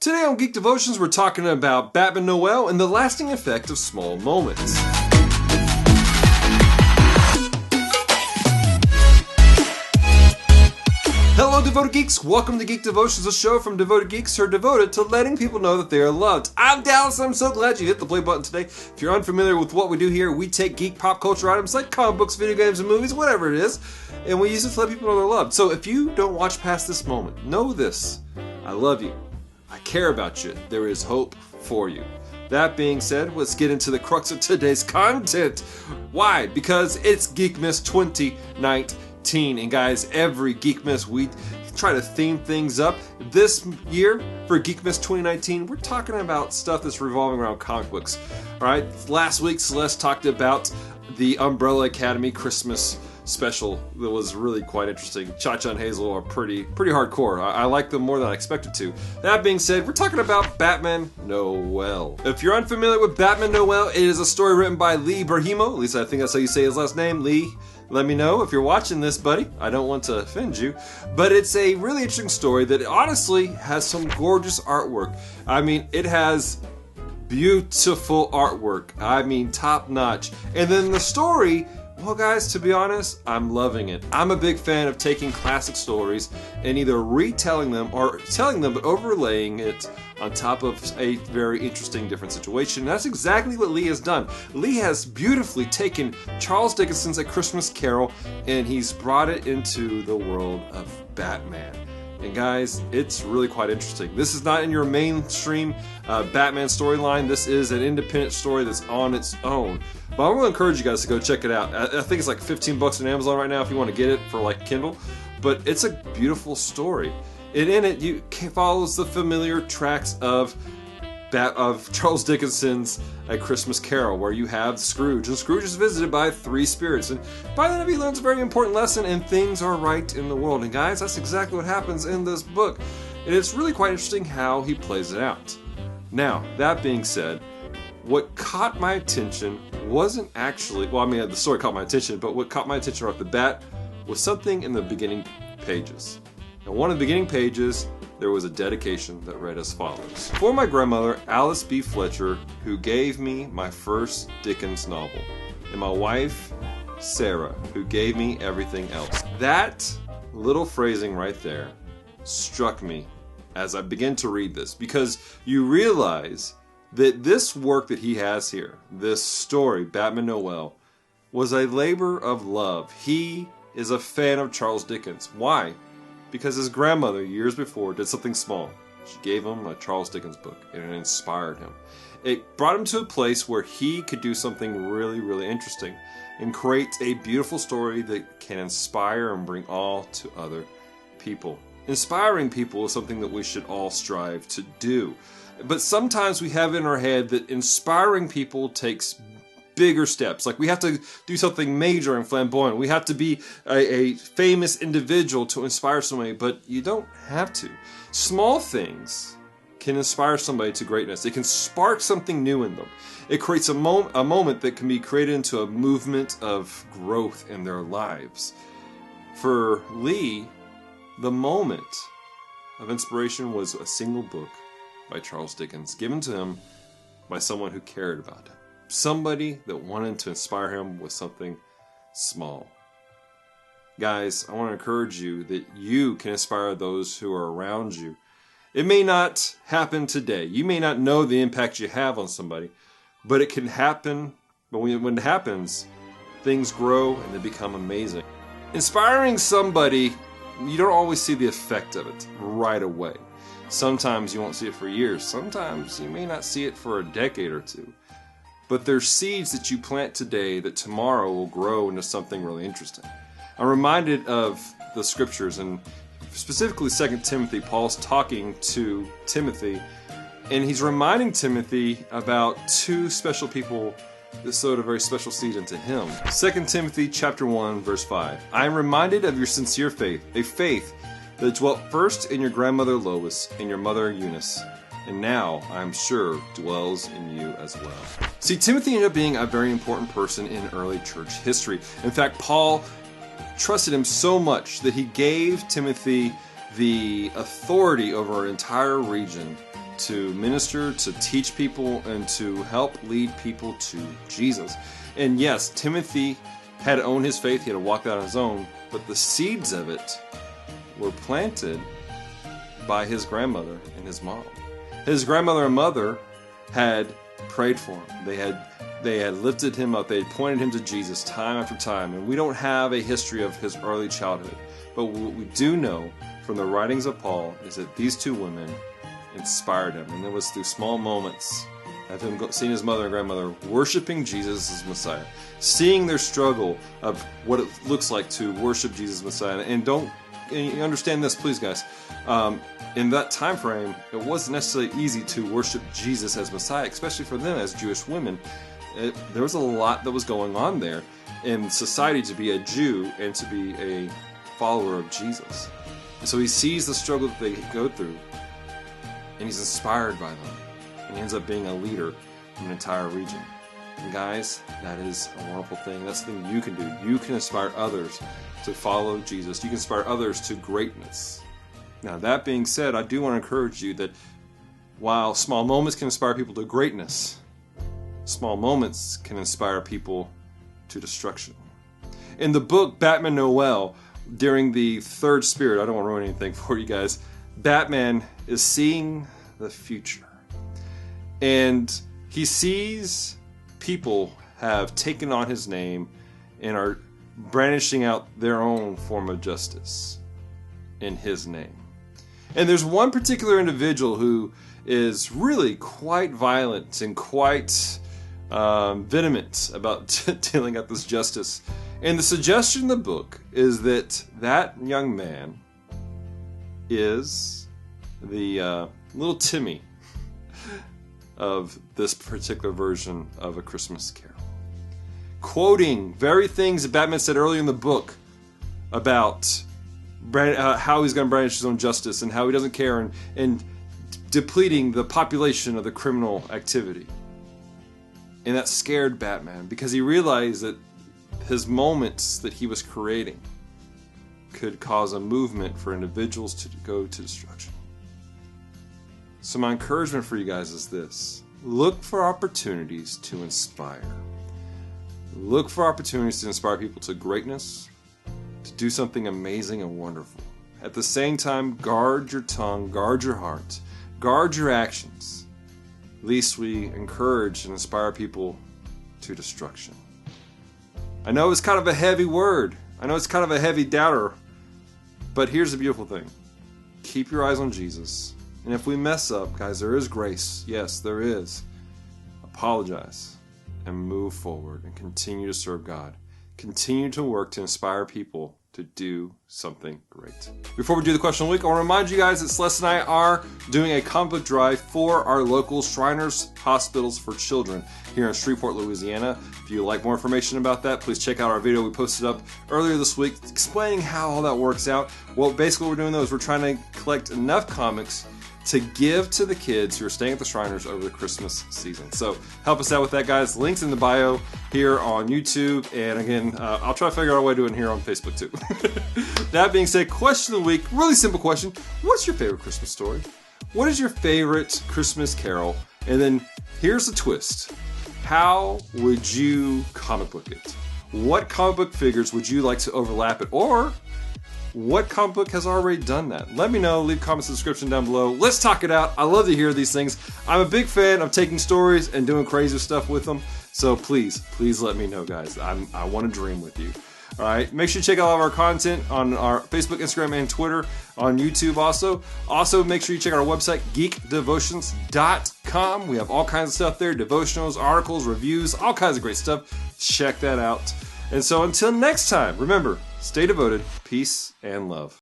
Today on Geek Devotions, we're talking about Batman Noel and the lasting effect of small moments. Hello, devoted geeks. Welcome to Geek Devotions, a show from devoted geeks who are devoted to letting people know that they are loved. I'm Dallas. I'm so glad you hit the play button today. If you're unfamiliar with what we do here, we take geek pop culture items like comic books, video games, and movies, whatever it is, and we use it to let people know they're loved. So if you don't watch past this moment, know this. I love you. I care about you. There is hope for you. That being said, let's get into the crux of today's content. Why? Because it's Geekmas 2019. And guys, every Geekmas we try to theme things up. This year, for Geekmas 2019, we're talking about stuff that's revolving around comic books. Alright, last week Celeste talked about the Umbrella Academy Christmas special that was really quite interesting. Cha-Cha and Hazel are pretty hardcore. I like them more than I expected to. That being said, we're talking about Batman Noel. If you're unfamiliar with Batman Noel, it is a story written by Lee Berhimo. At least I think that's how you say his last name, Lee. Let me know if you're watching this, buddy. I don't want to offend you. But it's a really interesting story that honestly has some gorgeous artwork. I mean, it has beautiful artwork. I mean, top notch. And then the story, well, guys, to be honest, I'm loving it. I'm a big fan of taking classic stories and either retelling them or telling them but overlaying it on top of a very interesting different situation. And that's exactly what Lee has done. Lee has beautifully taken Charles Dickens's A Christmas Carol and he's brought it into the world of Batman. And guys, it's really quite interesting. This is not in your mainstream Batman storyline. This is an independent story that's on its own. But I'm going to encourage you guys to go check it out. I think it's like $15 on Amazon right now if you want to get it for like Kindle. But it's a beautiful story. And in it, you follows the familiar tracks of Charles Dickens's A Christmas Carol, where you have Scrooge. And Scrooge is visited by three spirits. And by the end, he learns a very important lesson, and things are right in the world. And guys, that's exactly what happens in this book. And it's really quite interesting how he plays it out. Now, that being said, what caught my attention wasn't actually, well, I mean, the story caught my attention, but what caught my attention right off the bat was something in the beginning pages. Now, one of the beginning pages, there was a dedication that read as follows. For my grandmother, Alice B. Fletcher, who gave me my first Dickens novel, and my wife, Sarah, who gave me everything else. That little phrasing right there struck me as I began to read this, because you realize that this work that he has here, this story, Batman Noel, was a labor of love. He is a fan of Charles Dickens. Why? Because his grandmother, years before, did something small. She gave him a Charles Dickens book, and it inspired him. It brought him to a place where he could do something really, really interesting and create a beautiful story that can inspire and bring awe to other people. Inspiring people is something that we should all strive to do. But sometimes we have in our head that inspiring people takes bigger steps. Like we have to do something major and flamboyant. We have to be a famous individual to inspire somebody, but you don't have to. Small things can inspire somebody to greatness. It can spark something new in them. It creates a moment that can be created into a movement of growth in their lives. For Lee, the moment of inspiration was a single book by Charles Dickens, given to him by someone who cared about him. Somebody that wanted to inspire him with something small. Guys, I want to encourage you that you can inspire those who are around you. It may not happen today. You may not know the impact you have on somebody, but it can happen. But when it happens, things grow and they become amazing. Inspiring somebody, you don't always see the effect of it right away. Sometimes you won't see it for years. Sometimes you may not see it for a decade or two. But there's seeds that you plant today that tomorrow will grow into something really interesting. I'm reminded of the scriptures, and specifically 2 Timothy. Paul's talking to Timothy, and he's reminding Timothy about two special people that sowed a very special seed into him. 2 Timothy chapter 1, verse 5. I am reminded of your sincere faith, a faith that dwelt first in your grandmother Lois and your mother Eunice, and now, I am sure, dwells in you as well. See, Timothy ended up being a very important person in early church history. In fact, Paul trusted him so much that he gave Timothy the authority over an entire region to minister, to teach people, and to help lead people to Jesus. And yes, Timothy had to own his faith, he had to walk that on his own, but the seeds of it were planted by his grandmother and his mom. His grandmother and mother had prayed for him. They had lifted him up. They had pointed him to Jesus time after time. And we don't have a history of his early childhood. But what we do know from the writings of Paul is that these two women inspired him. And it was through small moments of him seeing his mother and grandmother worshiping Jesus as Messiah, seeing their struggle of what it looks like to worship Jesus as Messiah. And you understand this, please, guys. In that time frame, it wasn't necessarily easy to worship Jesus as Messiah, especially for them as Jewish women. There was a lot that was going on there in society to be a Jew and to be a follower of Jesus. And so he sees the struggle that they go through, and he's inspired by them. And he ends up being a leader in an entire region. And guys, that is a wonderful thing. That's the thing you can do. You can inspire others to follow Jesus. You can inspire others to greatness. Now, that being said, I do want to encourage you that while small moments can inspire people to greatness, small moments can inspire people to destruction. In the book Batman Noel, during the third spirit, I don't want to ruin anything for you guys, Batman is seeing the future. And he sees people have taken on his name and are brandishing out their own form of justice in his name. And there's one particular individual who is really quite violent and quite vehement about dealing out this justice. And the suggestion in the book is that that young man is the little Timmy of this particular version of A Christmas Carol. Quoting very things that Batman said earlier in the book about how he's going to brandish his own justice and how he doesn't care, and depleting the population of the criminal activity. And that scared Batman because he realized that his moments that he was creating could cause a movement for individuals to go to destruction. So my encouragement for you guys is this: look for opportunities to inspire. Look for opportunities to inspire people to greatness, to do something amazing and wonderful. At the same time, guard your tongue, guard your heart, guard your actions, lest we encourage and inspire people to destruction. I know it's kind of a heavy word. I know it's kind of a heavy doubter. But here's the beautiful thing. Keep your eyes on Jesus. And if we mess up, guys, there is grace. Yes, there is. Apologize and move forward and continue to serve God. Continue to work to inspire people to do something great. Before we do the question of the week, I want to remind you guys that Celeste and I are doing a comic book drive for our local Shriners Hospitals for Children here in Shreveport, Louisiana. If you'd like more information about that, please check out our video we posted up earlier this week explaining how all that works out. Well, basically what we're doing though is we're trying to collect enough comics to give to the kids who are staying at the Shriners over the Christmas season. So help us out with that, guys. Links in the bio here on YouTube. And again, I'll try to figure out a way to do it here on Facebook too. That being said, question of the week, really simple question. What's your favorite Christmas story? What is your favorite Christmas carol? And then here's the twist. How would you comic book it? What comic book figures would you like to overlap it? Or what comic book has already done that? Let me know. Leave comments in the description down below. Let's talk it out. I love to hear these things. I'm a big fan of taking stories and doing crazy stuff with them. So please let me know, guys. I want to dream with you. All right. Make sure you check out all of our content on our Facebook, Instagram, and Twitter. On YouTube also. Also, make sure you check out our website, geekdevotions.com. We have all kinds of stuff there. Devotionals, articles, reviews, all kinds of great stuff. Check that out. And so until next time, remember, stay devoted, peace, and love.